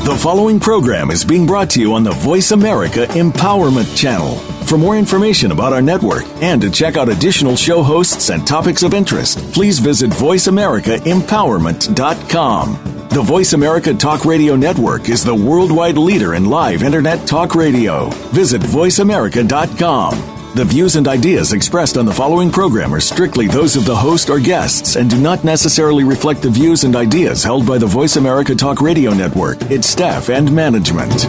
The following program is being brought to you on the Voice America Empowerment Channel. For more information about our network and to check out additional show hosts and topics of interest, please visit voiceamericaempowerment.com. The Voice America Talk Radio Network is the worldwide leader in live Internet talk radio. Visit voiceamerica.com. The views and ideas expressed on the following program are strictly those of the host or guests and do not necessarily reflect the views and ideas held by the Voice America Talk Radio Network, its staff, and management.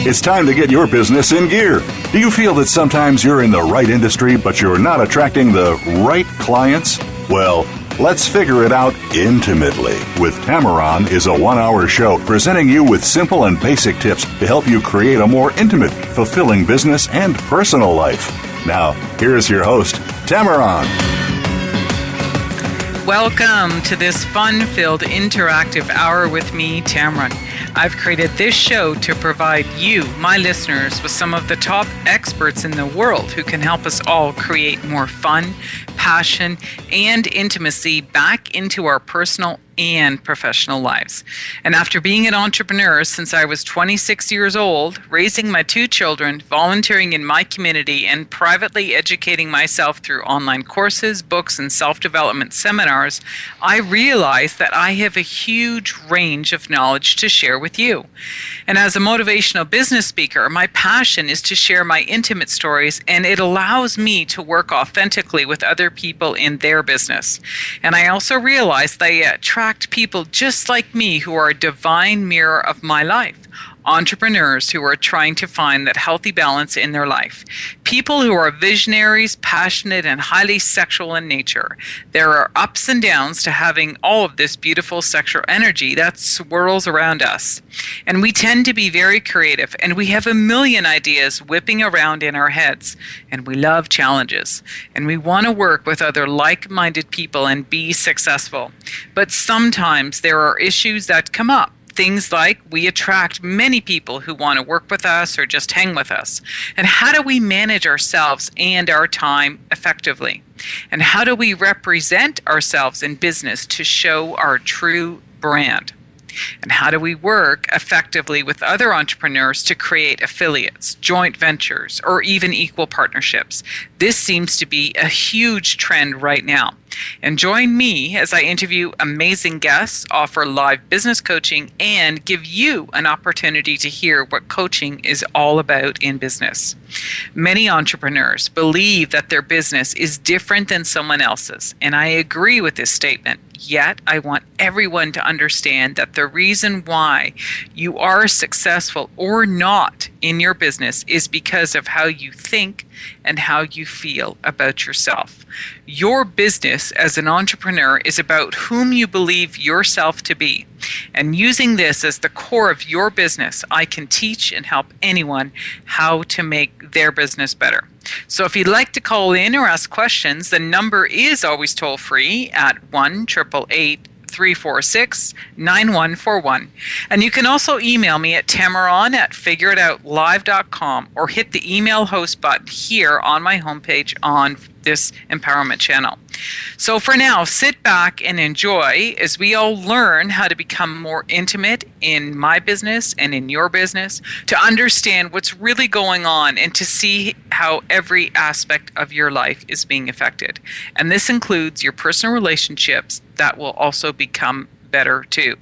It's time to get your business in gear. Do you feel that sometimes you're in the right industry, but you're not attracting the right clients? Well, let's figure it out intimately with Tammeron is a 1-hour show presenting you with simple and basic tips to help you create a more intimate, fulfilling business and personal life. Now, here's your host, Tammeron. Welcome to this fun-filled interactive hour with me, Tammeron. I've created this show to provide you, my listeners, with some of the top experts in the world who can help us all create more fun, passion, and intimacy back into our personal and professional lives. And after being an entrepreneur since I was 26 years old, raising my 2 children, volunteering in my community, and privately educating myself through online courses, books, and self-development seminars, I realized that I have a huge range of knowledge to share with you. And as a motivational business speaker, my passion is to share my intimate stories, and it allows me to work authentically with other people in their business. And I also realized that I attract people just like me who are a divine mirror of my life. Entrepreneurs who are trying to find that healthy balance in their life. People who are visionaries, passionate, and highly sexual in nature. There are ups and downs to having all of this beautiful sexual energy that swirls around us. And we tend to be very creative, and we have a million ideas whipping around in our heads. And we love challenges. And we want to work with other like-minded people and be successful. But sometimes there are issues that come up. Things like we attract many people who want to work with us or just hang with us. And how do we manage ourselves and our time effectively? And how do we represent ourselves in business to show our true brand? And how do we work effectively with other entrepreneurs to create affiliates, joint ventures, or even equal partnerships? This seems to be a huge trend right now. And join me as I interview amazing guests, offer live business coaching, and give you an opportunity to hear what coaching is all about in business. Many entrepreneurs believe that their business is different than someone else's, and I agree with this statement. Yet, I want everyone to understand that the reason why you are successful or not in your business is because of how you think and how you feel about yourself. Your business as an entrepreneur is about whom you believe yourself to be. And using this as the core of your business, I can teach and help anyone how to make their business better. So if you'd like to call in or ask questions, the number is always toll free at 1-888-346-9141. And you can also email me at Tammeron@figureitoutlive.com or hit the email host button here on my homepage on this empowerment channel. So for now, sit back and enjoy as we all learn how to become more intimate in my business and in your business, to understand what's really going on and to see how every aspect of your life is being affected. And this includes your personal relationships that will also become better too.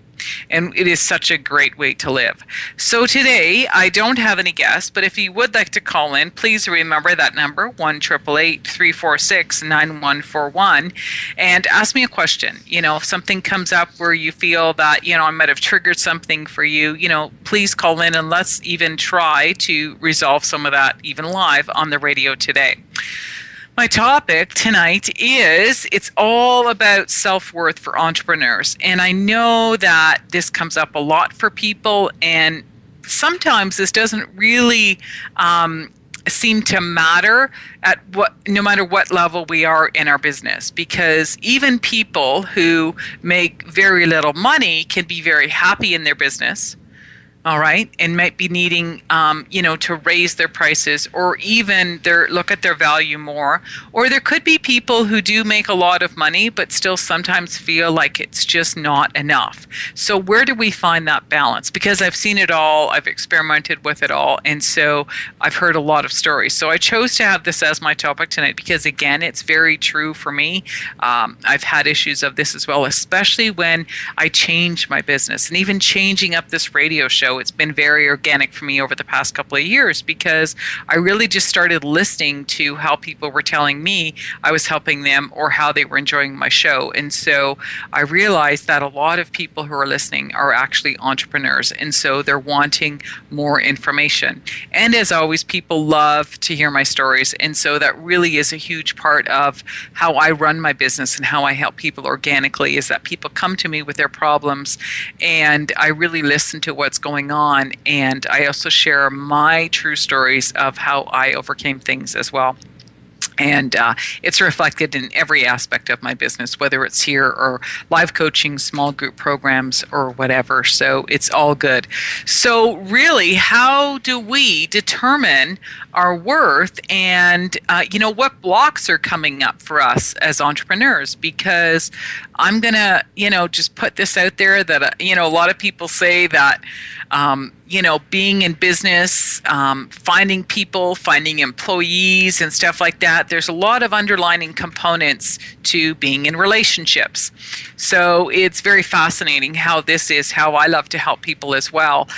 And it is such a great way to live. So today, I don't have any guests, but if you would like to call in, please remember that number, 1-888-346-9141, and ask me a question. You know, if something comes up where you feel that, you know, I might have triggered something for you, you know, please call in and let's even try to resolve some of that even live on the radio today. My topic tonight is, it's all about self-worth for entrepreneurs. And I know that this comes up a lot for people, and sometimes this doesn't really seem to matter no matter what level we are in our business, because even people who make very little money can be very happy in their business. all right, and might be needing, to raise their prices or even look at their value more. Or there could be people who do make a lot of money, but still sometimes feel like it's just not enough. So where do we find that balance? Because I've seen it all, I've experimented with it all, and so I've heard a lot of stories. So I chose to have this as my topic tonight because, again, it's very true for me. I've had issues of this as well, especially when I changed my business, and even changing up this radio show. It's been very organic for me over the past couple of years because I really just started listening to how people were telling me I was helping them or how they were enjoying my show. And so I realized that a lot of people who are listening are actually entrepreneurs, and so they're wanting more information. And as always, people love to hear my stories, and so that really is a huge part of how I run my business and how I help people organically, is that people come to me with their problems and I really listen to what's going on, and I also share my true stories of how I overcame things as well. And it's reflected in every aspect of my business, whether it's here or live coaching, small group programs, or whatever. So it's all good. So really, how do we determine our worth and, what blocks are coming up for us as entrepreneurs? Because I'm going to, just put this out there that, a lot of people say that, being in business, finding people, finding employees and stuff like that, there's a lot of underlying components to being in relationships. So it's very fascinating how this is how I love to help people as well.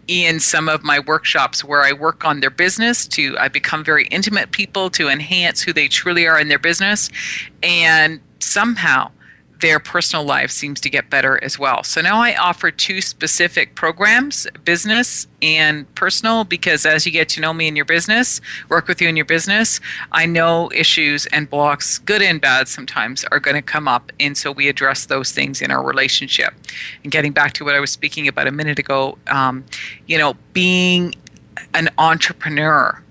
In some of my workshops where I work on their business, I become very intimate people to enhance who they truly are in their business, and somehow their personal life seems to get better as well. So now I offer two specific programs, business and personal, because as you get to know me in your business, work with you in your business, I know issues and blocks, good and bad sometimes, are going to come up. And so we address those things in our relationship. And getting back to what I was speaking about a minute ago, being an entrepreneur,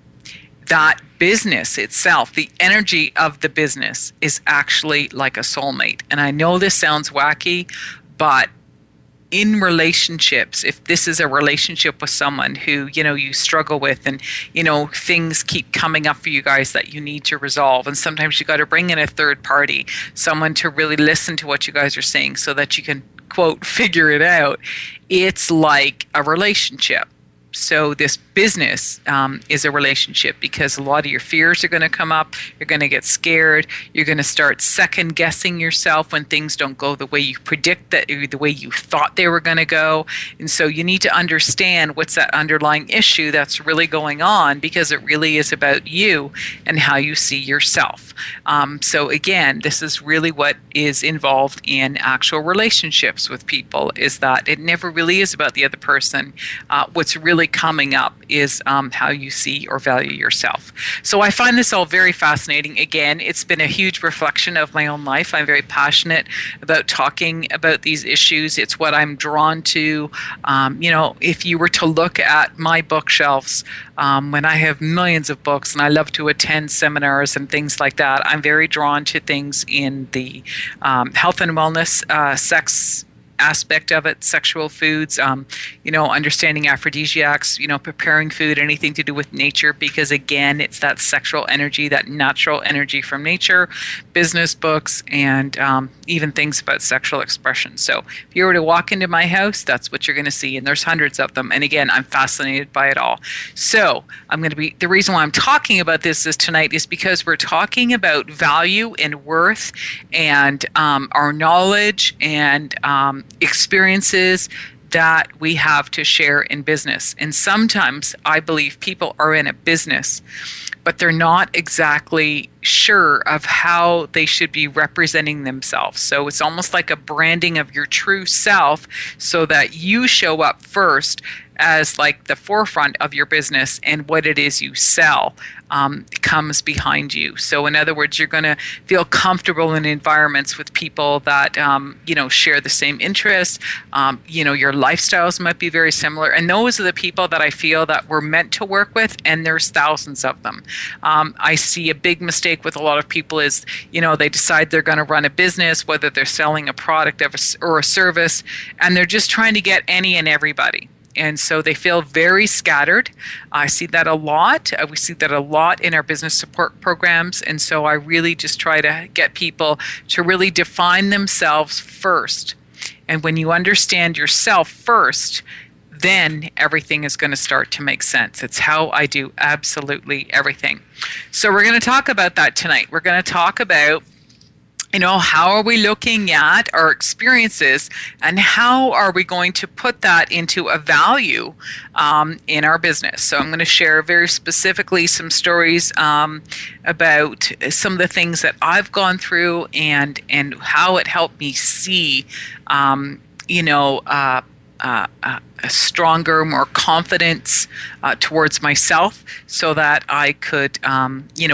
that business itself, the energy of the business is actually like a soulmate. And I know this sounds wacky, but in relationships, if this is a relationship with someone who, you struggle with and, things keep coming up for you guys that you need to resolve. And sometimes you got to bring in a third party, someone to really listen to what you guys are saying so that you can, quote, figure it out. It's like a relationship. So this business is a relationship because a lot of your fears are going to come up. You're going to get scared. You're going to start second guessing yourself when things don't go the way you predict, that the way you thought they were going to go. And so you need to understand what's that underlying issue that's really going on, because it really is about you and how you see yourself. So again, this is really what is involved in actual relationships with people, is that it never really is about the other person. What's really coming up is how you see or value yourself. So I find this all very fascinating. Again, it's been a huge reflection of my own life. I'm very passionate about talking about these issues. It's what I'm drawn to. If you were to look at my bookshelves, when I have millions of books and I love to attend seminars and things like that, I'm very drawn to things in the health and wellness, sex aspect of it, sexual foods, understanding aphrodisiacs, preparing food, anything to do with nature, because again, it's that sexual energy, that natural energy from nature, business books, and even things about sexual expression. So if you were to walk into my house, that's what you're going to see, and there's hundreds of them. And again, I'm fascinated by it all. So the reason why I'm talking about this tonight is because we're talking about value and worth and our knowledge and experiences that we have to share in business. And sometimes I believe people are in a business, but they're not exactly sure of how they should be representing themselves. So it's almost like a branding of your true self so that you show up first as like the forefront of your business, and what it is you sell comes behind you. So in other words, you're going to feel comfortable in environments with people that share the same interests. Your lifestyles might be very similar, and those are the people that I feel that we're meant to work with, and there's thousands of them. I see a big mistake with a lot of people is, they decide they're going to run a business, whether they're selling a product or a service, and they're just trying to get any and everybody. And so they feel very scattered. I see that a lot. We see that a lot in our business support programs. And so I really just try to get people to really define themselves first. And when you understand yourself first, then everything is going to start to make sense. It's how I do absolutely everything. So we're going to talk about that tonight. We're going to talk about, how are we looking at our experiences and how are we going to put that into a value in our business? So I'm going to share very specifically some stories about some of the things that I've gone through and how it helped me see, a stronger, more confidence towards myself so that I could,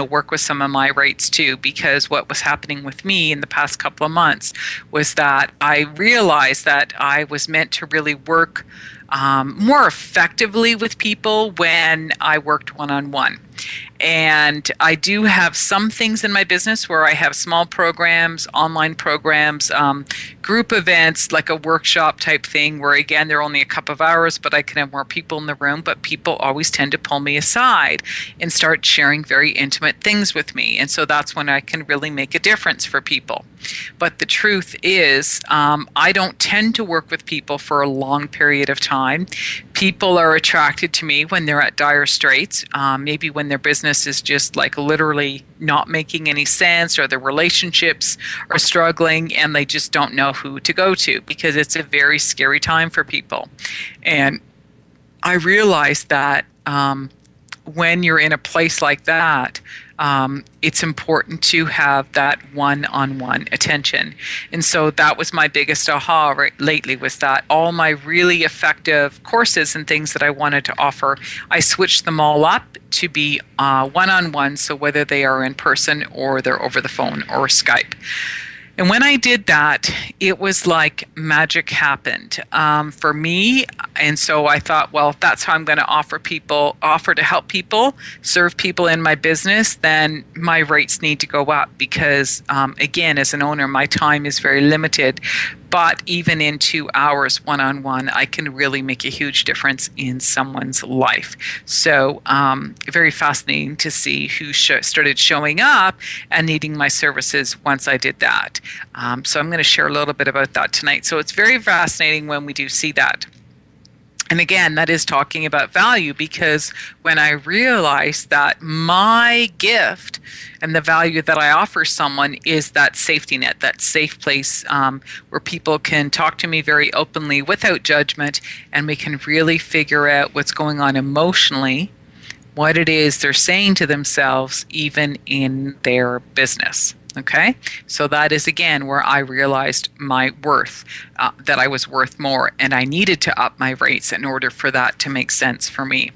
work with some of my rates too. Because what was happening with me in the past couple of months was that I realized that I was meant to really work more effectively with people when I worked one-on-one. And I do have some things in my business where I have small programs, online programs, group events, like a workshop type thing where, again, they're only a couple of hours, but I can have more people in the room. But people always tend to pull me aside and start sharing very intimate things with me. And so that's when I can really make a difference for people. But the truth is, I don't tend to work with people for a long period of time. People are attracted to me when they're at dire straits, maybe when their business is just like literally not making any sense, or their relationships are struggling and they just don't know who to go to, because it's a very scary time for people. And I realized that when you're in a place like that, it's important to have that one-on-one attention. And so that was my biggest aha lately, was that all my really effective courses and things that I wanted to offer, I switched them all up to be one-on-one, so whether they are in person or they're over the phone or Skype. And when I did that, it was like magic happened for me. And so I thought, well, if that's how I'm going to offer to help people, serve people in my business, then my rates need to go up because, again, as an owner, my time is very limited. But even in 2 hours one-on-one, I can really make a huge difference in someone's life. So very fascinating to see who started showing up and needing my services once I did that. So I'm going to share a little bit about that tonight. So it's very fascinating when we do see that. And again, that is talking about value, because when I realized that my gift and the value that I offer someone is that safety net, that safe place where people can talk to me very openly without judgment, and we can really figure out what's going on emotionally, what it is they're saying to themselves, even in their business. Okay, so that is, again, where I realized my worth, that I was worth more, and I needed to up my rates in order for that to make sense for me.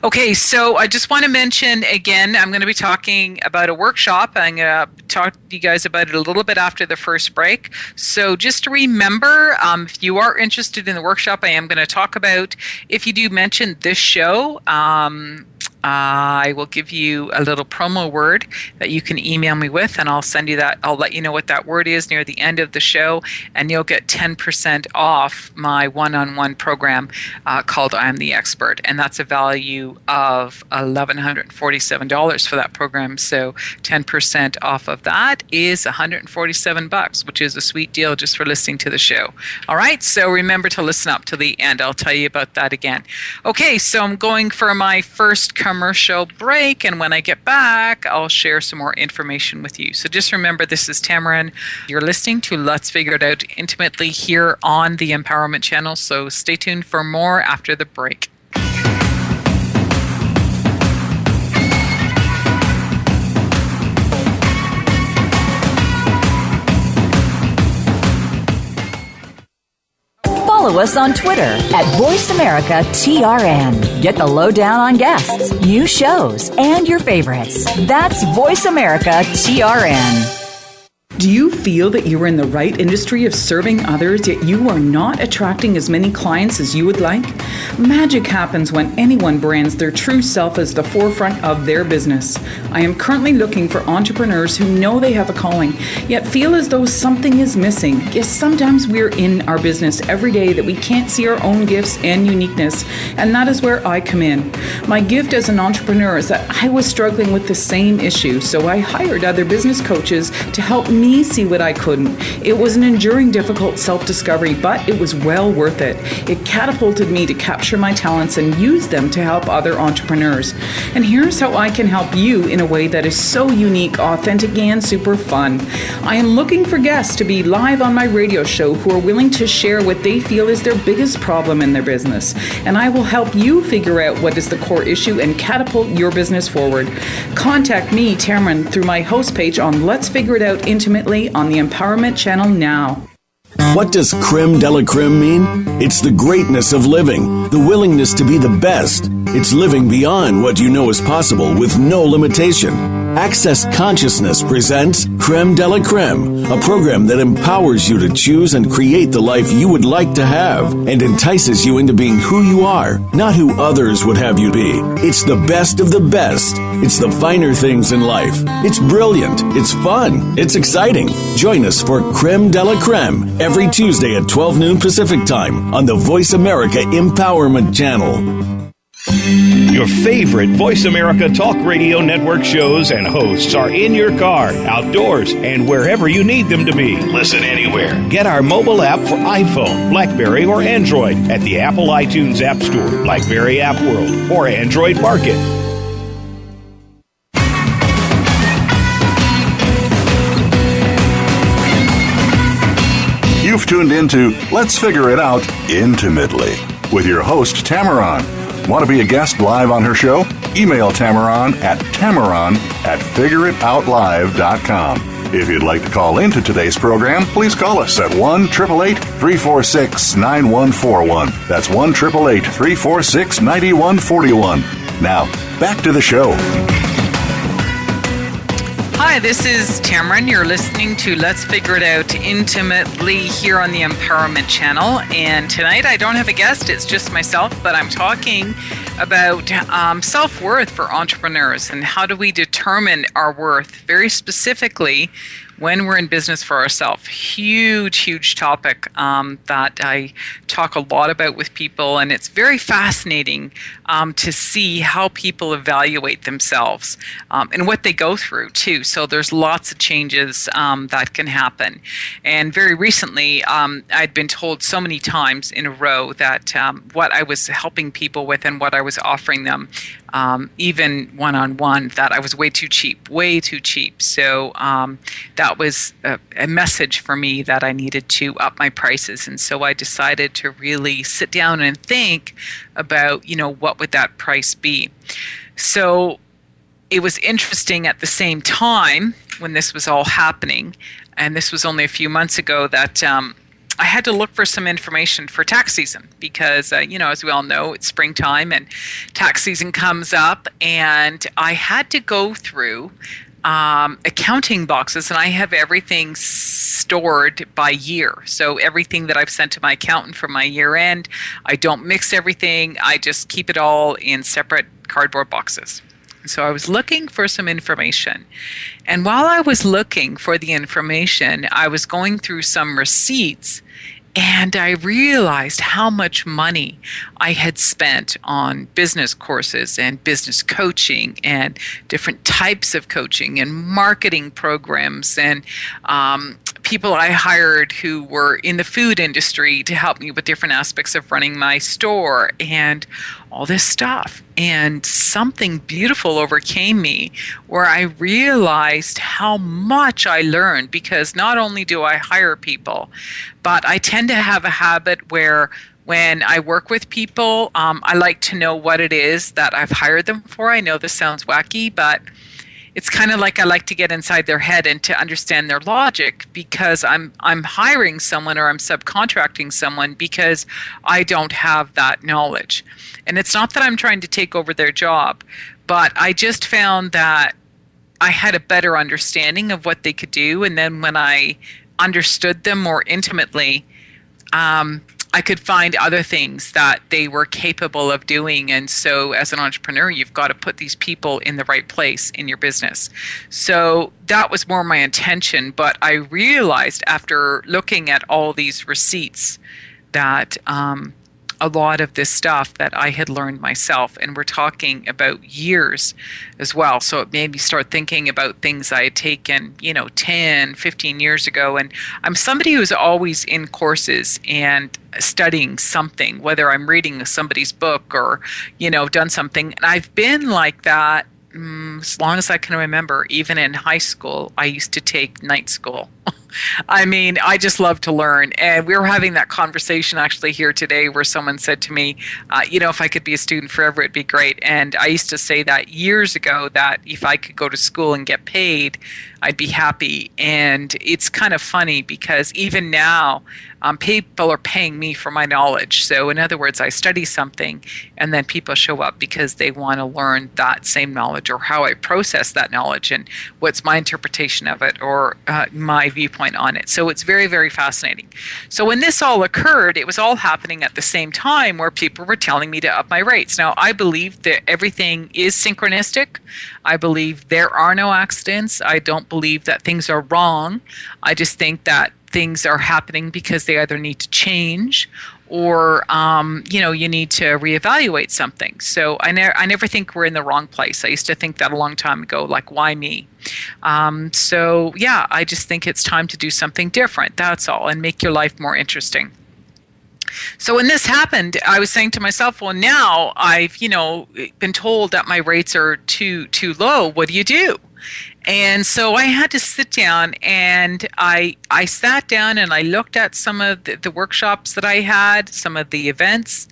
Okay, so I just want to mention, again, I'm going to be talking about a workshop. I'm going to talk to you guys about it a little bit after the first break. So just remember, if you are interested in the workshop, I am going to talk about, if you do mention this show, I will give you a little promo word that you can email me with, and I'll send you that. I'll let you know what that word is near the end of the show, and you'll get 10% off my one-on-one program called I'm the Expert, and that's a value of $1,147 for that program. So 10% off of that is $147, which is a sweet deal just for listening to the show. All right, so remember to listen up to the end. I'll tell you about that again. Okay, so I'm going for my first commercial break, and when I get back, I'll share some more information with you. So just remember, this is Tammeron. You're listening to Let's Figure It Out Intimately here on the Empowerment Channel, so stay tuned for more after the break. Follow us on Twitter at VoiceAmericaTRN. Get the lowdown on guests, new shows, and your favorites. That's VoiceAmericaTRN. Do you feel that you are in the right industry of serving others, yet you are not attracting as many clients as you would like? Magic happens when anyone brands their true self as the forefront of their business. I am currently looking for entrepreneurs who know they have a calling, yet feel as though something is missing. Yes, sometimes we're in our business every day that we can't see our own gifts and uniqueness, and that is where I come in. My gift as an entrepreneur is that I was struggling with the same issue, so I hired other business coaches to help me see what I couldn't. It was an enduring, difficult self-discovery, but it was well worth it. It catapulted me to capture my talents and use them to help other entrepreneurs. And here's how I can help you in a way that is so unique, authentic, and super fun. I am looking for guests to be live on my radio show who are willing to share what they feel is their biggest problem in their business. And I will help you figure out what is the core issue and catapult your business forward. Contact me, Tammeron, through my host page on Let's Figure It Out Intimately on the Empowerment Channel now. What does creme de la creme mean? It's the greatness of living, the willingness to be the best. It's living beyond what you know is possible with no limitation. Access Consciousness presents Creme de la Creme, a program that empowers you to choose and create the life you would like to have and entices you into being who you are, not who others would have you be. It's the best of the best. It's the finer things in life. It's brilliant. It's fun. It's exciting. Join us for Creme de la Creme every Tuesday at 12 noon Pacific Time on the Voice America Empowerment Channel. Your favorite Voice America Talk Radio Network shows and hosts are in your car, outdoors, and wherever you need them to be. Listen anywhere. Get our mobile app for iPhone, BlackBerry, or Android at the Apple iTunes App Store, BlackBerry App World, or Android Market. You've tuned into Let's Figure It Out Intimately with your host, Tammeron. Want to be a guest live on her show? Email Tammeron at figureitoutlive.com. If you'd like to call into today's program, please call us at 1-888-346-9141. That's 1-888-346-9141. Now, back to the show. Hi, this is Tammeron. You're listening to Let's Figure It Out Intimately here on the Empowerment Channel. And tonight I don't have a guest, it's just myself, but I'm talking about self-worth for entrepreneurs and how do we determine our worth very specifically when we're in business for ourselves. Huge topic that I talk a lot about with people, and it's very fascinating to see how people evaluate themselves and what they go through too. So there's lots of changes that can happen. And very recently, I'd been told so many times in a row that what I was helping people with and what I was offering them, even one-on-one, that I was way too cheap. So that was a message for me that I needed to up my prices. And so I decided to really sit down and think about, what would that price be? So it was interesting at the same time when this was all happening, and this was only a few months ago, that I had to look for some information for tax season because, as we all know, it's springtime and tax season comes up, and I had to go through accounting boxes, and I have everything stored by year. So everything that I've sent to my accountant for my year end, I don't mix everything. I just keep it all in separate cardboard boxes. So I was looking for some information. And while I was looking for the information, I was going through some receipts, and I realized how much money I had spent on business courses and business coaching and different types of coaching and marketing programs and people I hired who were in the food industry to help me with different aspects of running my store and all this stuff. And something beautiful overcame me where I realized how much I learned, because not only do I hire people, but I tend to have a habit where when I work with people, I like to know what it is that I've hired them for. I know this sounds wacky, but it's kind of like I like to get inside their head and to understand their logic, because I'm hiring someone or I'm subcontracting someone because I don't have that knowledge. And it's not that I'm trying to take over their job, but I just found that I had a better understanding of what they could do. And then when I understood them more intimately, I could find other things that they were capable of doing. And so as an entrepreneur, you've got to put these people in the right place in your business. So that was more my intention. But I realized after looking at all these receipts that a lot of this stuff that I had learned myself, and we're talking about years as well. So it made me start thinking about things I had taken, 10, 15 years ago. And I'm somebody who's always in courses and studying something, whether I'm reading somebody's book or, done something. And I've been like that as long as I can remember. Even in high school, I used to take night school. I mean, I just love to learn. And we were having that conversation actually here today where someone said to me, if I could be a student forever, it'd be great. And I used to say that years ago, that if I could go to school and get paid, I'd be happy. And it's kind of funny because even now, people are paying me for my knowledge. So in other words, I study something and then people show up because they want to learn that same knowledge or how I process that knowledge and what's my interpretation of it or my viewpoint on it. So it's very, very fascinating. So when this all occurred, it was all happening at the same time where people were telling me to up my rates. Now, I believe that everything is synchronistic. I believe there are no accidents. I don't believe that things are wrong. I just think that things are happening because they either need to change or you need to reevaluate something. So I never think we're in the wrong place. I used to think that a long time ago, like, why me? I just think it's time to do something different. That's all, and make your life more interesting. So when this happened, I was saying to myself, well, now I've been told that my rates are too low. What do you do? And so I had to sit down, and I sat down and I looked at some of the workshops that I had, some of the events,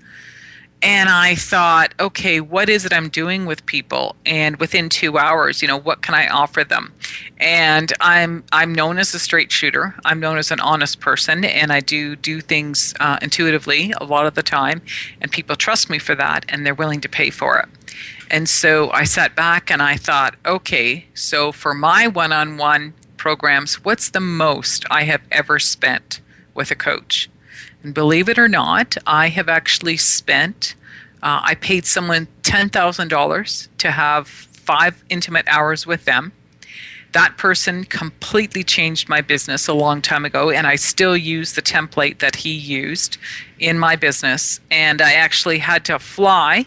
and I thought, okay, what is it I'm doing with people? And within 2 hours, what can I offer them? And I'm known as a straight shooter. I'm known as an honest person, and I do things intuitively a lot of the time, and people trust me for that, and they're willing to pay for it. And so I sat back and I thought, okay, so for my one-on-one programs, what's the most I have ever spent with a coach? And believe it or not, I have actually spent, I paid someone $10,000 to have 5 intimate hours with them. That person completely changed my business a long time ago, and I still use the template that he used in my business. And I actually had to fly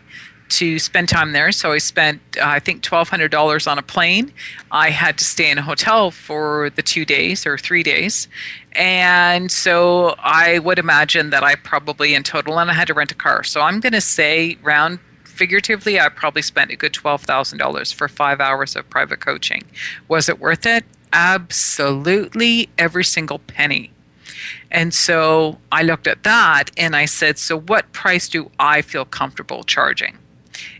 to spend time there. So I spent, I think, $1,200 on a plane. I had to stay in a hotel for the 2 days or 3 days. And so I would imagine that I probably in total, and I had to rent a car. So I'm going to say round figuratively, I probably spent a good $12,000 for 5 hours of private coaching. Was it worth it? Absolutely, every single penny. And so I looked at that and I said, so what price do I feel comfortable charging?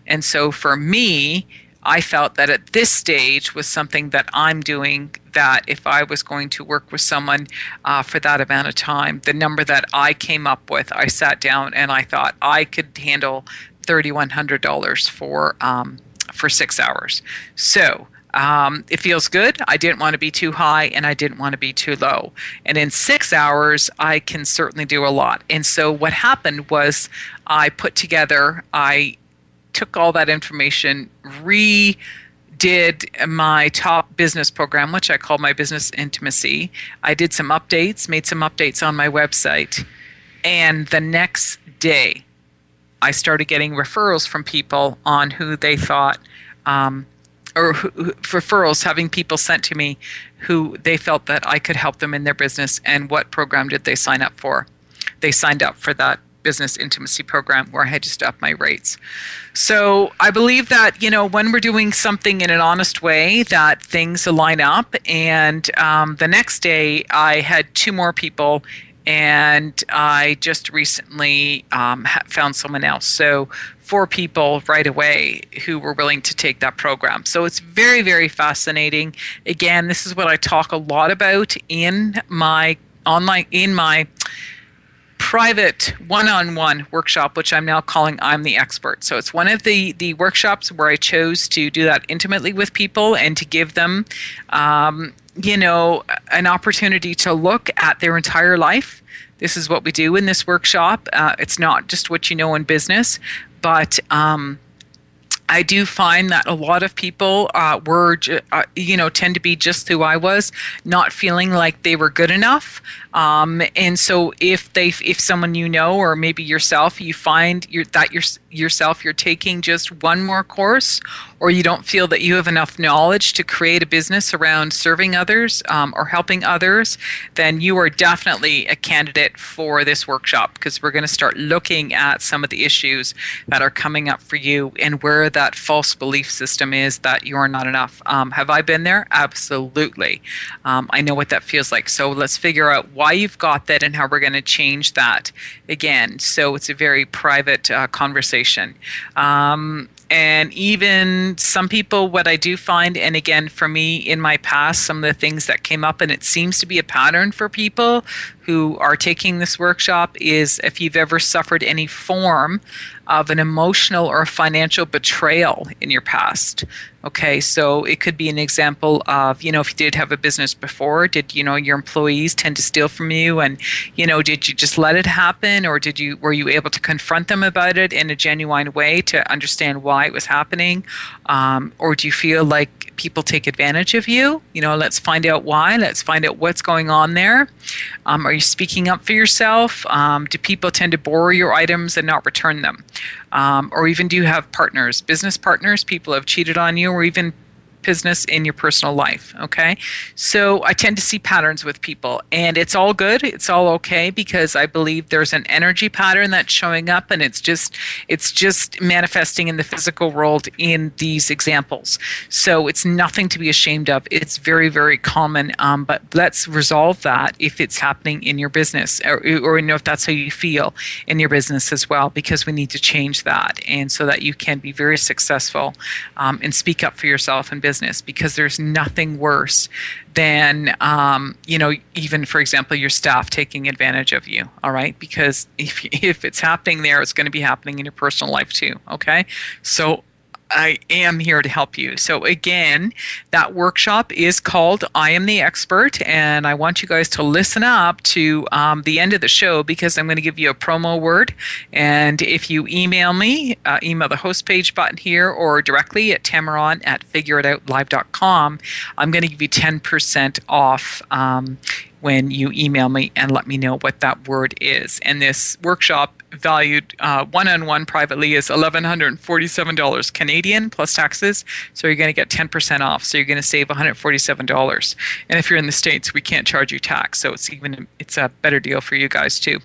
And so for me, I felt that at this stage was something that I'm doing that if I was going to work with someone for that amount of time, the number that I came up with, I sat down and I thought I could handle $3,100 for 6 hours. So it feels good. I didn't want to be too high and I didn't want to be too low. And in 6 hours, I can certainly do a lot. And so what happened was I took all that information, redid my top business program, which I call my business intimacy. I did some updates, made some updates on my website. And the next day, I started getting referrals from people on who they thought, referrals, having people sent to me who they felt that I could help them in their business. And what program did they sign up for? They signed up for that business intimacy program where I had just upped my rates. So I believe that, when we're doing something in an honest way, that things line up. And the next day I had 2 more people, and I just recently found someone else. So 4 people right away who were willing to take that program. So it's very, very fascinating. Again, this is what I talk a lot about in my private one-on-one workshop, which I'm now calling I'm the Expert. So it's one of the workshops where I chose to do that intimately with people and to give them, an opportunity to look at their entire life. This is what we do in this workshop. It's not just what you know in business, but I do find that a lot of people tend to be just who I was, not feeling like they were good enough. And so if someone you know, or maybe yourself, you find you're taking just one more course, or you don't feel that you have enough knowledge to create a business around serving others or helping others, then you are definitely a candidate for this workshop, because we're going to start looking at some of the issues that are coming up for you and where that false belief system is that you are not enough. Have I been there? Absolutely. I know what that feels like. So let's figure out why you've got that and how we're going to change that again. So it's a very private conversation. And even some people, what I do find, and again, for me in my past, some of the things that came up, and it seems to be a pattern for people who are taking this workshop, is if you've ever suffered any form of an emotional or financial betrayal in your past. Okay, so it could be an example of, if you did have a business before, did, your employees tend to steal from you, and, did you just let it happen, or were you able to confront them about it in a genuine way to understand why it was happening? Or do you feel like people take advantage of you? Let's find out why. Let's find out what's going on there. Are you speaking up for yourself? Do people tend to borrow your items and not return them? Or even do you have partners, business partners, people have cheated on you, or even business in your personal life? Okay, so I tend to see patterns with people, and it's all good, it's all okay, because I believe there's an energy pattern that's showing up, and it's just manifesting in the physical world in these examples. So it's nothing to be ashamed of. It's very, very common, but let's resolve that if it's happening in your business, or if that's how you feel in your business as well, because we need to change that, and so that you can be very successful and speak up for yourself in business, because there's nothing worse than, even, for example, your staff taking advantage of you, all right? Because if it's happening there, it's going to be happening in your personal life too, okay? So I am here to help you. So again, that workshop is called I Am the Expert, and I want you guys to listen up to the end of the show, because I'm going to give you a promo word. And if you email me, email the host page button here, or directly at Tammeron@figureitoutlive.com, I'm going to give you 10% off when you email me and let me know what that word is. And this workshop, valued one-on-one privately, is $1,147 Canadian plus taxes. So you're going to get 10% off. So you're going to save $147. And if you're in the States, we can't charge you tax. So it's a better deal for you guys too.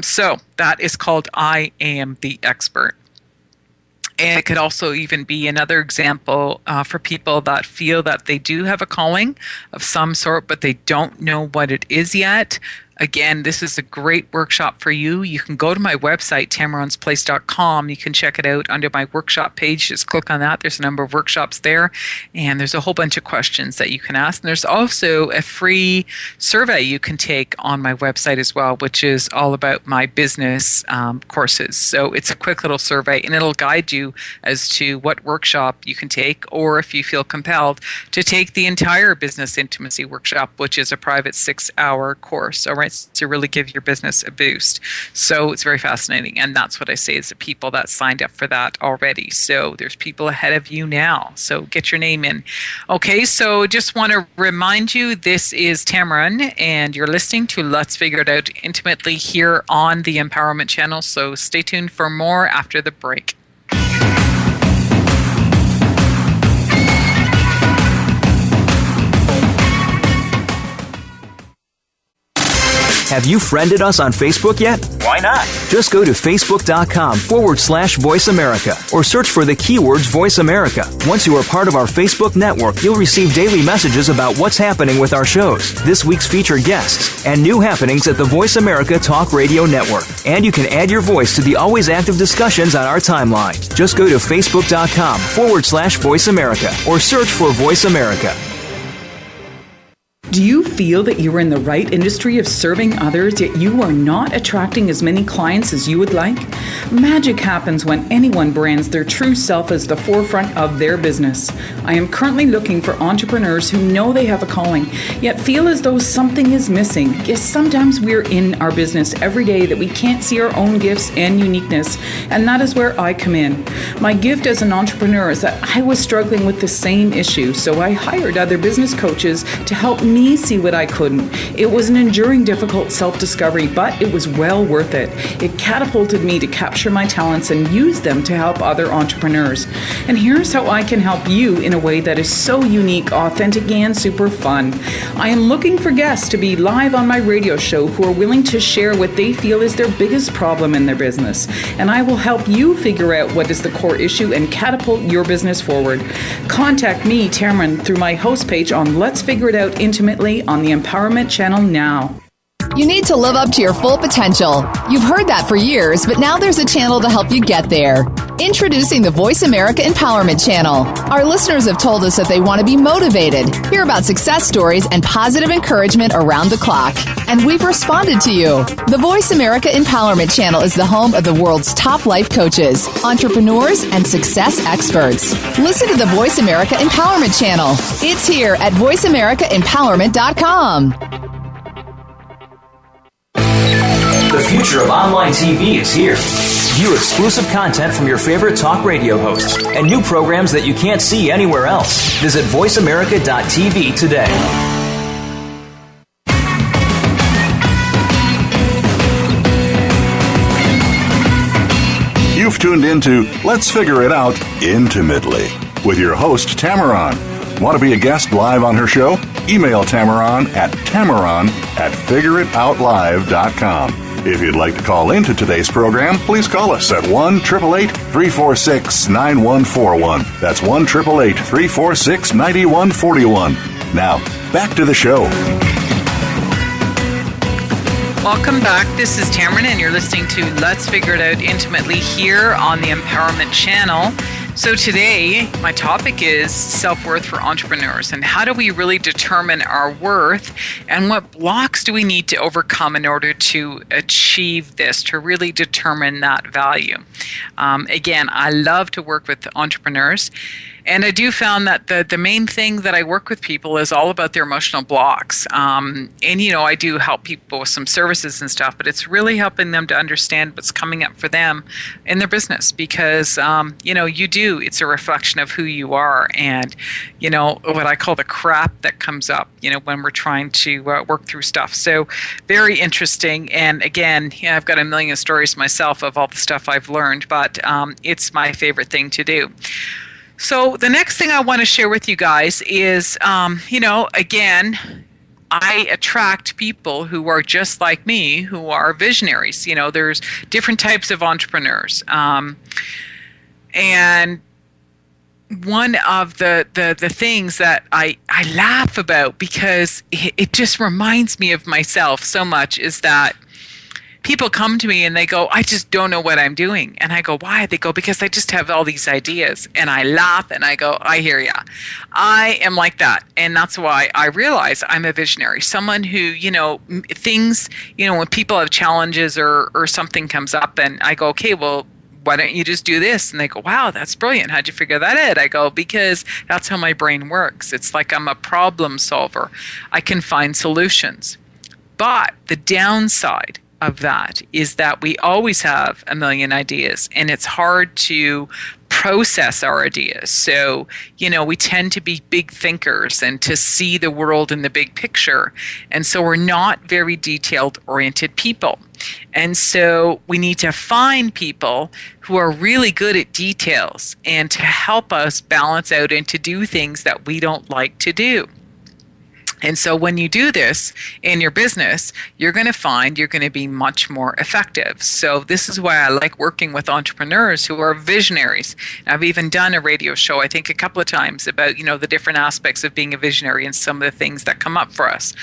So that is called I Am the Expert. And it could also even be another example for people that feel that they do have a calling of some sort, but they don't know what it is yet. Again, this is a great workshop for you. You can go to my website, tammeronsplace.com. You can check it out under my workshop page. Just click on that. There's a number of workshops there, and there's a whole bunch of questions that you can ask. And there's also a free survey you can take on my website as well, which is all about my business courses. So it's a quick little survey, and it'll guide you as to what workshop you can take, or if you feel compelled to take the entire business intimacy workshop, which is a private 6-hour course. All right. To really give your business a boost. So it's very fascinating. And that's what I say is the people that signed up for that already. So there's people ahead of you now. So get your name in. Okay, so just want to remind you, this is Tammeron, and you're listening to Let's Figure It Out Intimately here on the Empowerment Channel. So stay tuned for more after the break. Have you friended us on Facebook yet? Why not? Just go to facebook.com/Voice America or search for the keywords Voice America. Once you are part of our Facebook network, you'll receive daily messages about what's happening with our shows, this week's featured guests, and new happenings at the Voice America Talk Radio Network. And you can add your voice to the always active discussions on our timeline. Just go to facebook.com/Voice America or search for Voice America. Do you feel that you are in the right industry of serving others, yet you are not attracting as many clients as you would like? Magic happens when anyone brands their true self as the forefront of their business. I am currently looking for entrepreneurs who know they have a calling, yet feel as though something is missing. Yes, sometimes we're in our business every day that we can't see our own gifts and uniqueness, and that is where I come in. My gift as an entrepreneur is that I was struggling with the same issue, so I hired other business coaches to help me see what I couldn't. It was an enduring, difficult self-discovery, but it was well worth it. It catapulted me to capture my talents and use them to help other entrepreneurs. And here's how I can help you in a way that is so unique, authentic, and super fun. I am looking for guests to be live on my radio show who are willing to share what they feel is their biggest problem in their business. And I will help you figure out what is the core issue and catapult your business forward. Contact me, Tammeron, through my host page on Let's Figure It Out Intimately on the Empowerment Channel now. You need to live up to your full potential. You've heard that for years, but now there's a channel to help you get there. Introducing the Voice America Empowerment Channel. Our listeners have told us that they want to be motivated, hear about success stories, and positive encouragement around the clock. And we've responded to you. The Voice America Empowerment Channel is the home of the world's top life coaches, entrepreneurs, and success experts. Listen to the Voice America Empowerment Channel. It's here at voiceamericaempowerment.com. The future of online TV is here. View exclusive content from your favorite talk radio hosts and new programs that you can't see anywhere else. Visit voiceamerica.tv today. You've tuned into Let's Figure It Out Intimately with your host, Tammeron. Want to be a guest live on her show? Email Tammeron at figureitoutlive.com. If you'd like to call into today's program, please call us at 1-888-346-9141. That's 1-888-346-9141. Now, back to the show. Welcome back. This is Tammeron, and you're listening to Let's Figure It Out Intimately here on the Empowerment Channel. So today, my topic is self-worth for entrepreneurs, and how do we really determine our worth, and what blocks do we need to overcome in order to achieve this, to really determine that value. Again, I love to work with entrepreneurs, and I do found that the main thing that I work with people is all about their emotional blocks. And, I do help people with some services and stuff, but it's really helping them to understand what's coming up for them in their business because, it's a reflection of who you are and, what I call the crap that comes up, when we're trying to work through stuff. So very interesting. And again, I've got a million stories myself of all the stuff I've learned, but it's my favorite thing to do. So the next thing I want to share with you guys is, again, I attract people who are just like me, who are visionaries. There's different types of entrepreneurs. And one of the things that I laugh about because it just reminds me of myself so much is that people come to me and they go, I just don't know what I'm doing. And I go, why? They go, because I just have all these ideas. And I laugh and I go, I hear ya. I am like that. And that's why I realize I'm a visionary. Someone who, things, when people have challenges or something comes up and I go, okay, well, why don't you just do this? And they go, wow, that's brilliant. How'd you figure that out? I go, because that's how my brain works. It's like I'm a problem solver. I can find solutions. But the downside of that is that we always have a million ideas and it's hard to process our ideas. So, we tend to be big thinkers and to see the world in the big picture. And so we're not very detailed oriented people. And so we need to find people who are really good at details and to help us balance out and to do things that we don't like to do. And so when you do this in your business, you're going to find you're going to be much more effective. So this is why I like working with entrepreneurs who are visionaries. I've even done a radio show, I think a couple of times, about, the different aspects of being a visionary and some of the things that come up for us.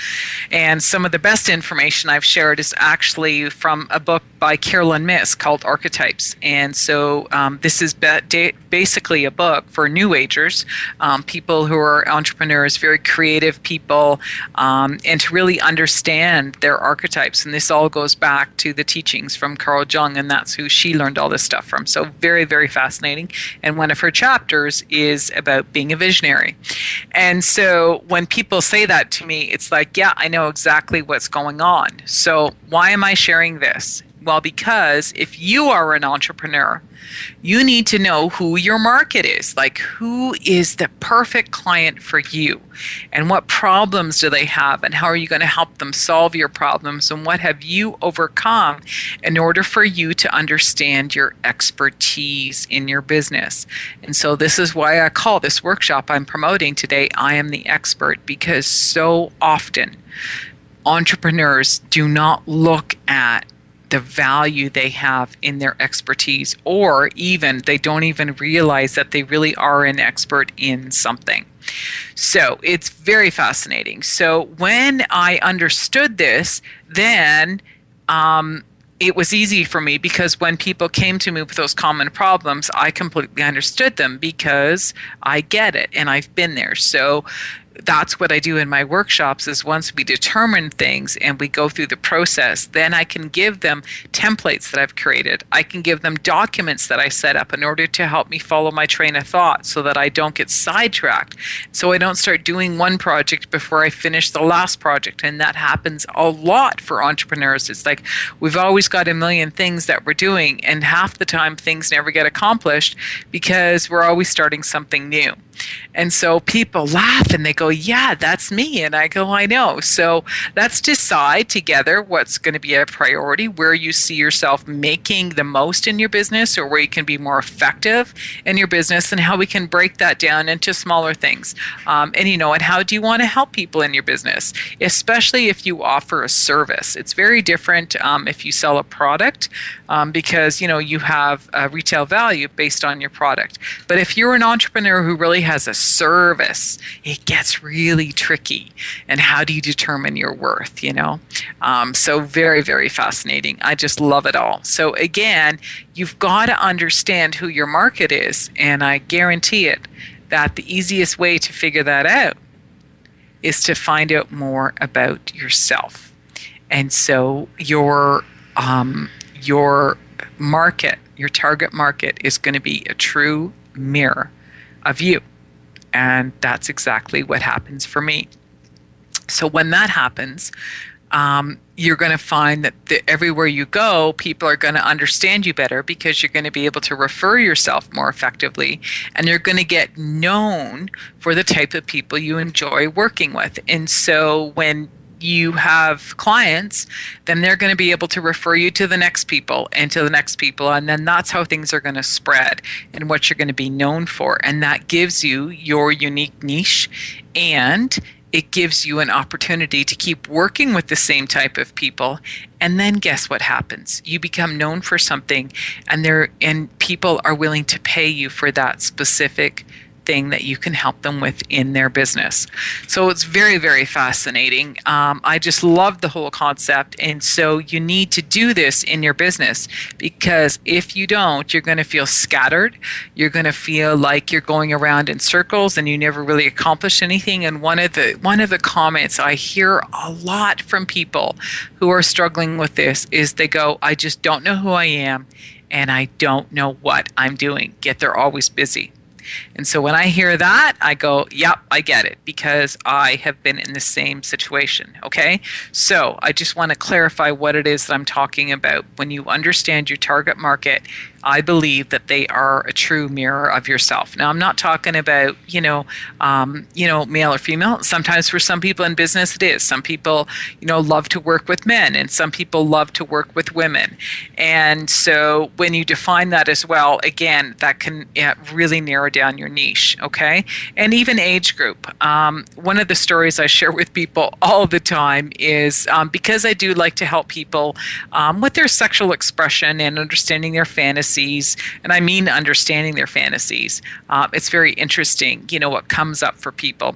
And some of the best information I've shared is actually from a book by Carolyn Miss called Archetypes. And so this is basically a book for new agers, people who are entrepreneurs, very creative people, and to really understand their archetypes. And this all goes back to the teachings from Carl Jung, and that's who she learned all this stuff from. So very, very fascinating. And one of her chapters is about being a visionary. And so when people say that to me, it's like, yeah, I know exactly what's going on. So why am I sharing this? Well, because if you are an entrepreneur, you need to know who your market is. Like, who is the perfect client for you? And what problems do they have? And how are you going to help them solve your problems? And what have you overcome in order for you to understand your expertise in your business? And so this is why I call this workshop I'm promoting today, I Am the Expert, because so often entrepreneurs do not look at the value they have in their expertise, or even they don't even realize that they really are an expert in something. So it's very fascinating. So when I understood this, then it was easy for me, because when people came to me with those common problems, I completely understood them because I get it and I've been there. So that's what I do in my workshops, is once we determine things and we go through the process, then I can give them templates that I've created. I can give them documents that I set up in order to help me follow my train of thought so that I don't get sidetracked. So I don't start doing one project before I finish the last project. And that happens a lot for entrepreneurs. It's like we've always got a million things that we're doing, and half the time things never get accomplished because we're always starting something new. And so people laugh and they go, yeah, that's me. And I go, I know. So let's decide together what's going to be a priority, where you see yourself making the most in your business, or where you can be more effective in your business, and how we can break that down into smaller things. And how do you want to help people in your business, especially if you offer a service? It's very different if you sell a product, because, you have a retail value based on your product. But if you're an entrepreneur who really has a service, it gets really tricky. And how do you determine your worth, So very, very fascinating. I just love it all. So again, you've got to understand who your market is. And I guarantee it that the easiest way to figure that out is to find out more about yourself. And so your market, your target market, is going to be a true mirror of you. And that's exactly what happens for me. So when that happens, you're going to find that everywhere you go, people are going to understand you better, because you're going to be able to refer yourself more effectively, and you're going to get known for the type of people you enjoy working with. And so when you have clients, then they're going to be able to refer you to the next people and to the next people. And then that's how things are going to spread and what you're going to be known for. And that gives you your unique niche, and it gives you an opportunity to keep working with the same type of people. And then guess what happens? You become known for something, and people are willing to pay you for that specific thing that you can help them with in their business. So it's very, very fascinating. I just love the whole concept. And so you need to do this in your business, because if you don't, you're going to feel scattered. You're going to feel like you're going around in circles and you never really accomplish anything. And one of the comments I hear a lot from people who are struggling with this is they go, I just don't know who I am, and I don't know what I'm doing, yet they're always busy. And so when I hear that, I go, yep, I get it, because I have been in the same situation, okay? So I just want to clarify what it is that I'm talking about. When you understand your target market, I believe that they are a true mirror of yourself. Now, I'm not talking about, male or female. Sometimes for some people in business, it is. Some people, love to work with men, and some people love to work with women. And so when you define that as well, again, that can really narrow down your niche, okay? And even age group. One of the stories I share with people all the time is because I do like to help people with their sexual expression and understanding their fantasies. And I mean understanding their fantasies. It's very interesting, what comes up for people.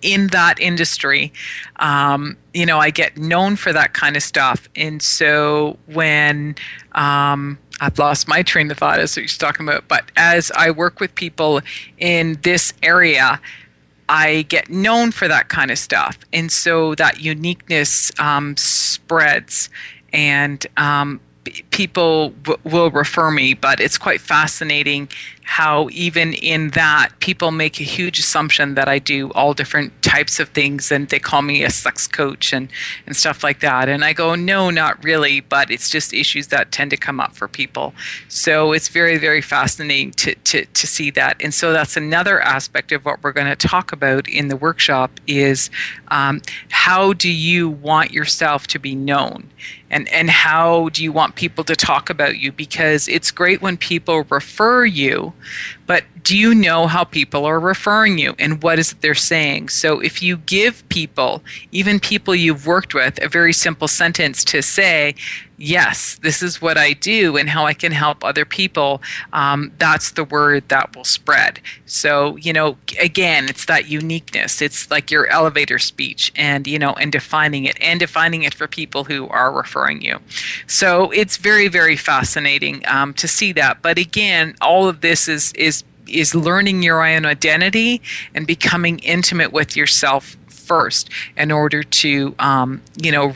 In that industry, I get known for that kind of stuff. And so when I've lost my train of thought as you're talking about, but as I work with people in this area, I get known for that kind of stuff. And so that uniqueness spreads, and people will refer me. But it's quite fascinating how even in that, people make a huge assumption that I do all different types of things, and they call me a sex coach and stuff like that. And I go, no, not really, but it's just issues that tend to come up for people. So it's very, very fascinating to see that. And so that's another aspect of what we're going to talk about in the workshop is how do you want yourself to be known? And how do you want people to talk about you? Because it's great when people refer you, but do you know how people are referring you and what is it they're saying? So if you give people, even people you've worked with, a very simple sentence to say, yes, this is what I do and how I can help other people, that's the word that will spread. So, again, it's that uniqueness. It's like your elevator speech and defining it for people who are referring you. So it's very, very fascinating to see that. But again, all of this is learning your own identity and becoming intimate with yourself first in order to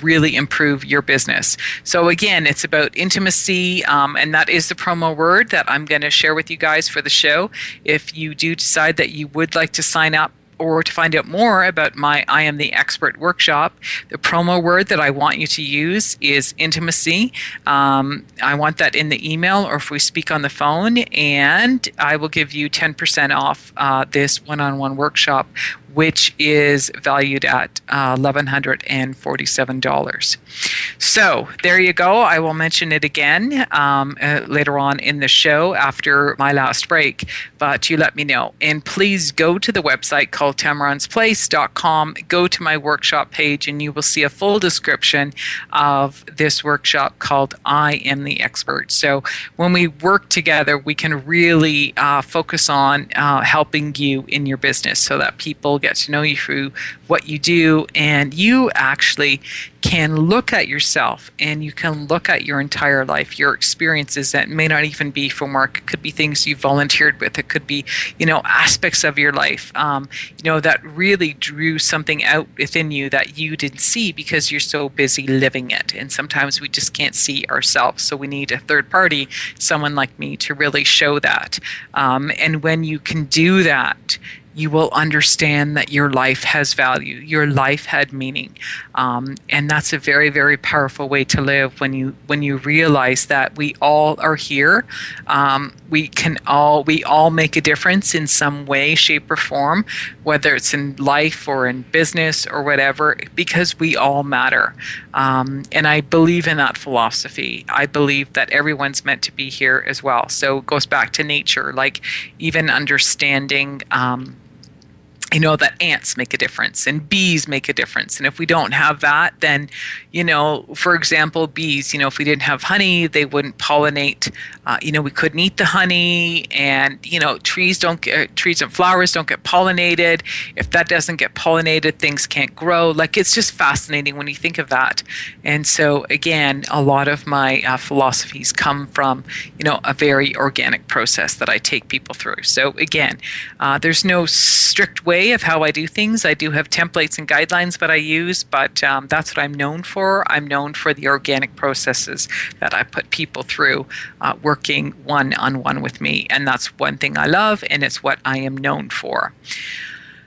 really improve your business. So again, it's about intimacy, and that is the promo word that I'm going to share with you guys for the show. If you do decide that you would like to sign up or to find out more about my I Am the Expert workshop, the promo word that I want you to use is intimacy. I want that in the email or if we speak on the phone, and I will give you 10% off this one-on-one workshop, which is valued at $1,147. So there you go. I will mention it again later on in the show after my last break, but you let me know. And please go to the website called tammeronsplace.com, go to my workshop page, and you will see a full description of this workshop called I Am the Expert. So when we work together, we can really focus on helping you in your business so that people get to know you through what you do, and you actually can look at yourself and you can look at your entire life, your experiences that may not even be from work. It could be things you volunteered with. It could be, aspects of your life, that really drew something out within you that you didn't see because you're so busy living it. And sometimes we just can't see ourselves. So we need a third party, someone like me, to really show that. And when you can do that, you will understand that your life has value. Your life had meaning. And that's a very, very powerful way to live when you realize that we all are here. We all make a difference in some way, shape, or form, whether it's in life or in business or whatever, because we all matter. And I believe in that philosophy. I believe that everyone's meant to be here as well. So it goes back to nature, like even understanding that ants make a difference and bees make a difference. And if we don't have that, then, for example, bees, if we didn't have honey, they wouldn't pollinate. We couldn't eat the honey, and, trees and flowers don't get pollinated. If that doesn't get pollinated, things can't grow. Like, it's just fascinating when you think of that. And so, again, a lot of my philosophies come from, a very organic process that I take people through. So, again, there's no strict way of how I do things. I do have templates and guidelines that I use, but that's what I'm known for. I'm known for the organic processes that I put people through working one-on-one with me. And that's one thing I love, and it's what I am known for.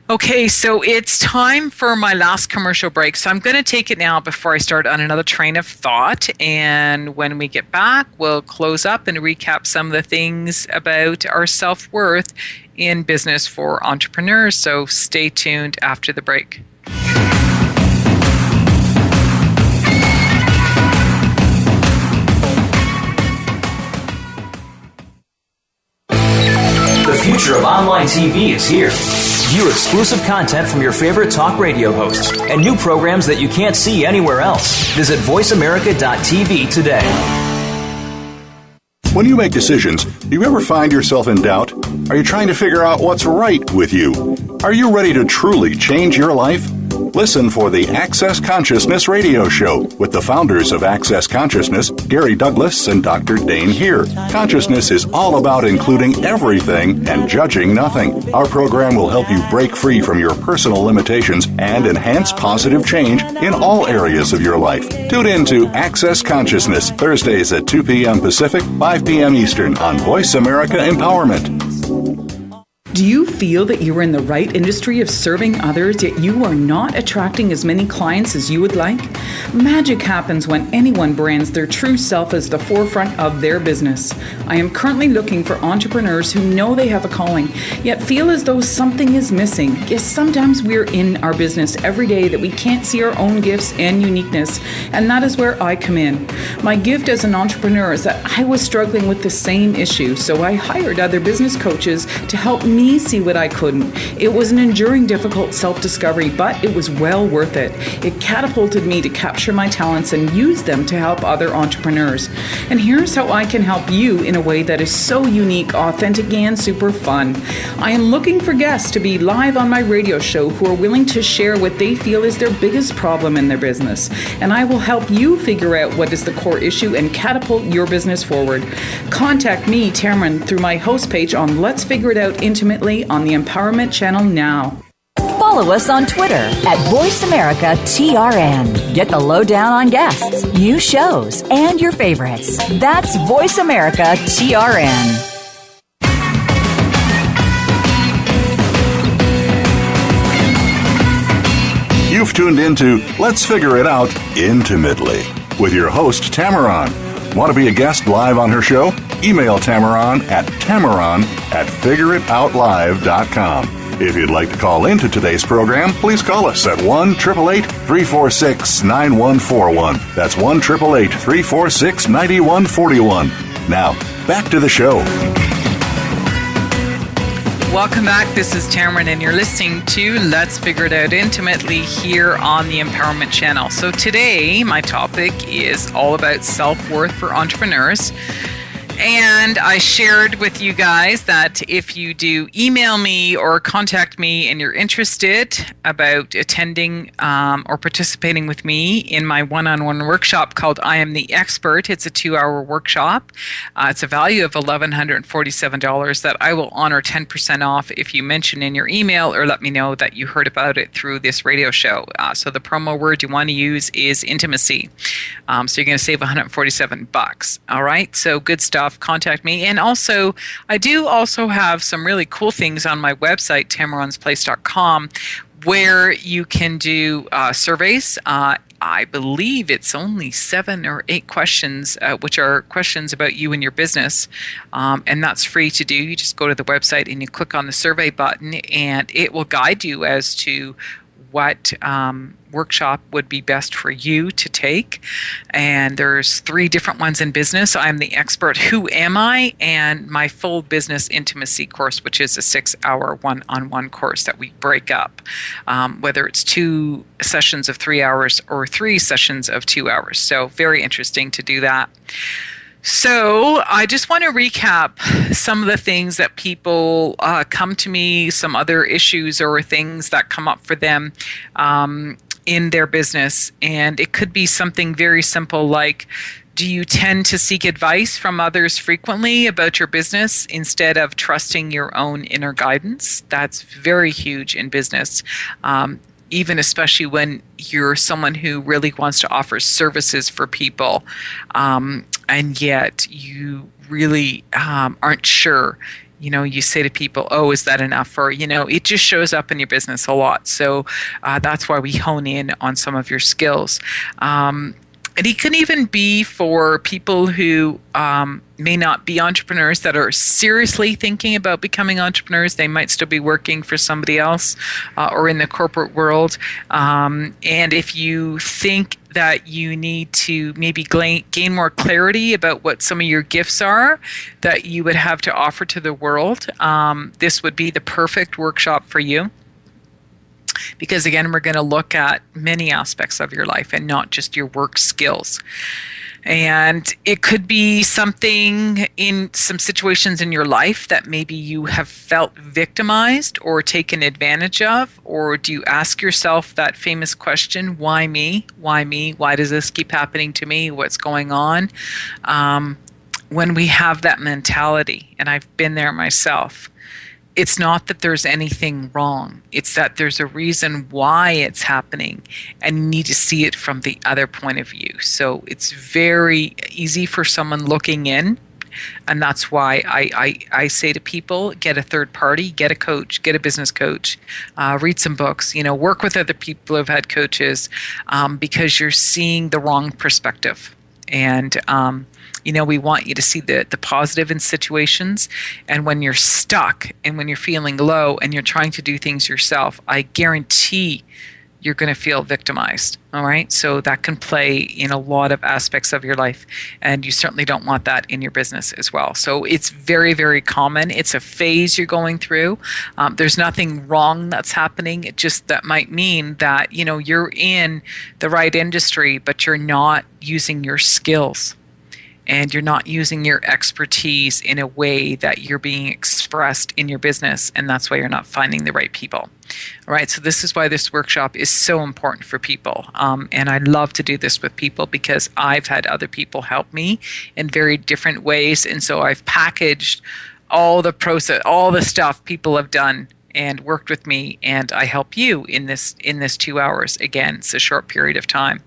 Okay, so it's time for my last commercial break. So I'm going to take it now before I start on another train of thought. And when we get back, we'll close up and recap some of the things about our self-worth in business for entrepreneurs. So stay tuned after the break. The future of online TV is here. View exclusive content from your favorite talk radio hosts and new programs that you can't see anywhere else. Visit voiceamerica.tv today. When you make decisions, do you ever find yourself in doubt? Are you trying to figure out what's right with you? Are you ready to truly change your life? Listen for the Access Consciousness radio show with the founders of Access Consciousness, Gary Douglas and Dr. Dane Here. Consciousness is all about including everything and judging nothing. Our program will help you break free from your personal limitations and enhance positive change in all areas of your life. Tune in to Access Consciousness, Thursdays at 2 p.m. Pacific, 5 p.m. Eastern on Voice America Empowerment. Do you feel that you are in the right industry of serving others, yet you are not attracting as many clients as you would like? Magic happens when anyone brands their true self as the forefront of their business. I am currently looking for entrepreneurs who know they have a calling, yet feel as though something is missing. Yes, sometimes we're in our business every day that we can't see our own gifts and uniqueness, and that is where I come in. My gift as an entrepreneur is that I was struggling with the same issue, so I hired other business coaches to help me see what I couldn't. It was an enduring, difficult self-discovery, but it was well worth it. It catapulted me to capture my talents and use them to help other entrepreneurs. And here's how I can help you in a way that is so unique, authentic, and super fun. I am looking for guests to be live on my radio show who are willing to share what they feel is their biggest problem in their business. And I will help you figure out what is the core issue and catapult your business forward. Contact me, Tammeron, through my host page on Let's Figure It Out Intimately on the Empowerment Channel now. Follow us on Twitter at VoiceAmericaTRN. Get the lowdown on guests, new shows, and your favorites. That's VoiceAmericaTRN. You've tuned into Let's Figure It Out Intimately with your host, Tammeron. Want to be a guest live on her show? Email Tammeron at figureitoutlive.com. If you'd like to call into today's program, please call us at 1-888-346-9141. That's 1-888-346-9141. Now, back to the show. Welcome back. This is Tammeron, and you're listening to Let's Figure It Out Intimately here on the Empowerment Channel. So today, my topic is all about self-worth for entrepreneurs. And I shared with you guys that if you do email me or contact me and you're interested about attending or participating with me in my one-on-one workshop called I Am the Expert, it's a 2-hour workshop. It's a value of $1,147 that I will honor 10% off if you mention in your email or let me know that you heard about it through this radio show. So the promo word you want to use is intimacy. So you're going to save $147. All right, so good stuff. Contact me. And also, I do also have some really cool things on my website, tammeronsplace.com, where you can do surveys. I believe it's only 7 or 8 questions, which are questions about you and your business. And that's free to do. You just go to the website and you click on the survey button, and it will guide you as to what workshop would be best for you to take. And there's 3 different ones in business. I'm the Expert, Who Am I? And my full business intimacy course, which is a 6-hour one-on-one course that we break up, whether it's 2 sessions of 3 hours or 3 sessions of 2 hours. So very interesting to do that. So I just want to recap some of the things that people come to me, some other issues or things that come up for them in their business. And it could be something very simple like, do you tend to seek advice from others frequently about your business instead of trusting your own inner guidance? That's very huge in business. Even especially when you're someone who really wants to offer services for people, and yet you really aren't sure. You know, you say to people, oh, is that enough? Or, you know, it just shows up in your business a lot. So that's why we hone in on some of your skills. And it can even be for people who may not be entrepreneurs that are seriously thinking about becoming entrepreneurs. They might still be working for somebody else or in the corporate world. And if you think that you need to maybe gain more clarity about what some of your gifts are that you would have to offer to the world, this would be the perfect workshop for you. Because again, we're going to look at many aspects of your life and not just your work skills. And it could be something in some situations in your life that maybe you have felt victimized or taken advantage of. Or do you ask yourself that famous question, why me? Why me? Why does this keep happening to me? What's going on? When we have that mentality, and I've been there myself, it's not that there's anything wrong. It's that there's a reason why it's happening, and you need to see it from the other point of view. So it's very easy for someone looking in, and that's why I say to people, get a third party, get a coach, get a business coach, read some books, work with other people who've had coaches, because you're seeing the wrong perspective. And we want you to see the positive in situations. And when you're stuck and when you're feeling low and you're trying to do things yourself, I guarantee you're going to feel victimized. All right. So that can play in a lot of aspects of your life. And you certainly don't want that in your business as well. So it's very, very common. It's a phase you're going through. There's nothing wrong that's happening. It just that might mean that, you're in the right industry, but you're not using your skills. And you're not using your expertise in a way that you're being expressed in your business, and that's why you're not finding the right people. All right, so this is why this workshop is so important for people. And I love to do this with people because I've had other people help me in very different ways. And so I've packaged all the process, all the stuff people have done and worked with me, and I help you in this 2 hours. Again, it's a short period of time.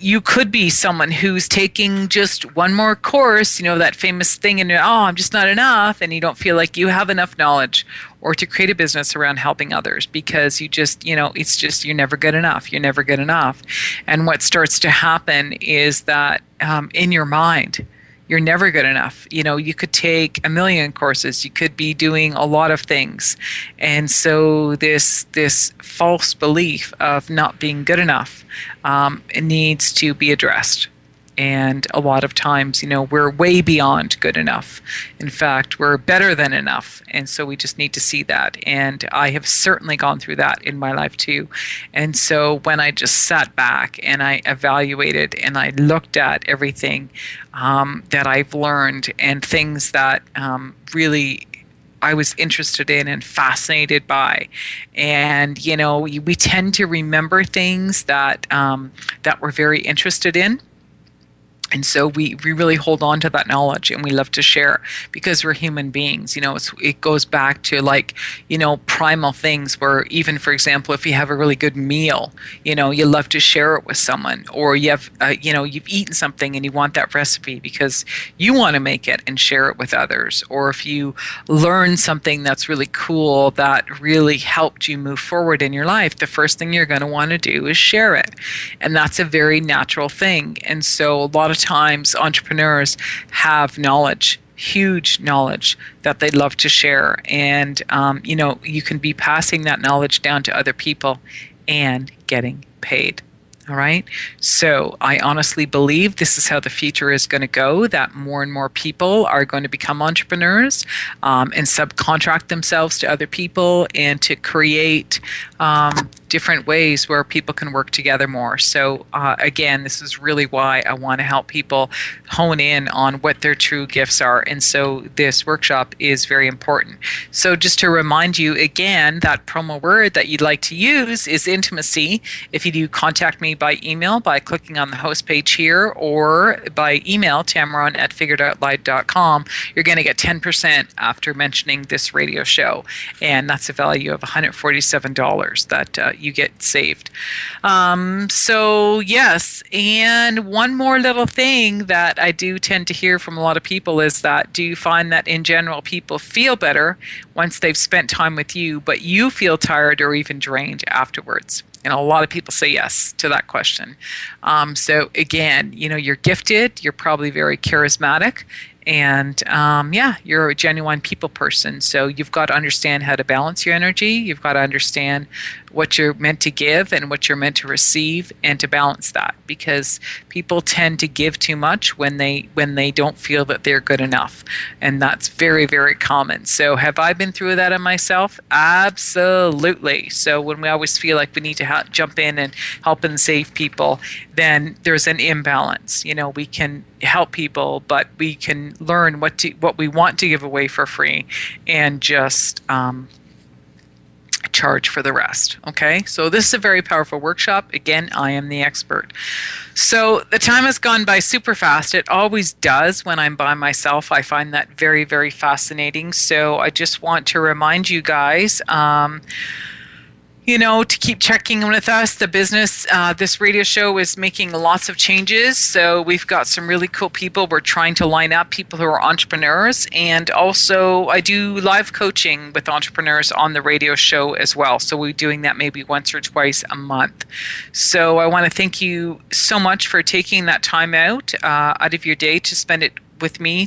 You could be someone who's taking just one more course, that famous thing, and I'm just not enough, and you don't feel like you have enough knowledge or to create a business around helping others because you just, it's just you're never good enough. You're never good enough. And what starts to happen is that in your mind, you're never good enough. You could take 1 million courses. You could be doing a lot of things. And so this false belief of not being good enough, it needs to be addressed. And a lot of times, we're way beyond good enough. In fact, we're better than enough. And so we just need to see that. And I have certainly gone through that in my life too. And so when I just sat back and I evaluated and I looked at everything that I've learned and things that really I was interested in and fascinated by. And, we tend to remember things that we're very interested in. And so we really hold on to that knowledge and we love to share because we're human beings. It goes back to primal things where even, for example, if you have a really good meal, you love to share it with someone, or you have, you've eaten something and you want that recipe because you want to make it and share it with others. Or if you learn something that's really cool that really helped you move forward in your life, the first thing you're going to want to do is share it. And that's a very natural thing. And so a lot of times entrepreneurs have knowledge, huge knowledge that they'd love to share. And, you can be passing that knowledge down to other people and getting paid. All right. So I honestly believe this is how the future is going to go, that more and more people are going to become entrepreneurs and subcontract themselves to other people and to create different ways where people can work together more. So again, this is really why I want to help people hone in on what their true gifts are. And so this workshop is very important. So just to remind you again, that promo word that you'd like to use is intimacy. If you do, contact me by email by clicking on the host page here, or by email, Tammeron@figuredoutlive.com. You're going to get 10% after mentioning this radio show. And that's a value of $147 that you get saved. So yes, and one more little thing that I do tend to hear from a lot of people is that, do you find that in general people feel better once they've spent time with you, but you feel tired or even drained afterwards? And a lot of people say yes to that question. So again, you're gifted, you're probably very charismatic, And you're a genuine people person. So you've got to understand how to balance your energy. You've got to understand what you're meant to give and what you're meant to receive, and to balance that, because people tend to give too much when they don't feel that they're good enough, and that's very, very common. So have I been through that in myself? Absolutely. So when we always feel like we need to jump in and help and save people, then there's an imbalance. We can help people, but we can learn what we want to give away for free, and just charge for the rest. Okay, so this is a very powerful workshop. Again, I am the expert. So the time has gone by super fast. It always does when I'm by myself. I find that very, very fascinating. So I just want to remind you guys, to keep checking in with us. The business, this radio show is making lots of changes. So we've got some really cool people. We're trying to line up people who are entrepreneurs. And also I do live coaching with entrepreneurs on the radio show as well. So we're doing that maybe once or twice a month. So I want to thank you so much for taking that time out of your day to spend it with me,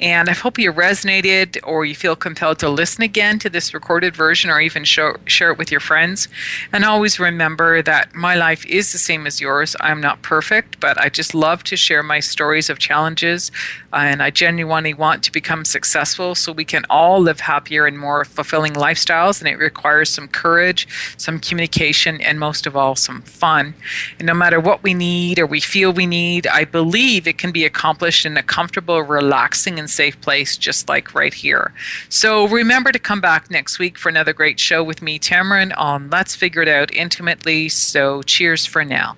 and I hope you resonated or you feel compelled to listen again to this recorded version, or even share it with your friends. And always remember that my life is the same as yours. I'm not perfect, but I just love to share my stories of challenges, and I genuinely want to become successful so we can all live happier and more fulfilling lifestyles. And it requires some courage, some communication, and most of all, some fun. And no matter what we need or we feel we need, I believe it can be accomplished in a comfortable, relaxing, and safe place, just like right here. So remember to come back next week for another great show with me, Tammeron, on Let's Figure It Out Intimately. So cheers for now.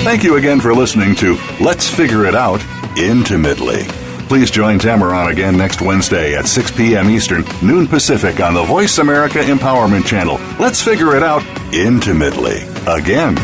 Thank you again for listening to Let's Figure It Out Intimately. Please join Tammeron again next Wednesday at 6 p.m. Eastern, noon Pacific on the Voice America Empowerment Channel. Let's figure it out intimately. Again.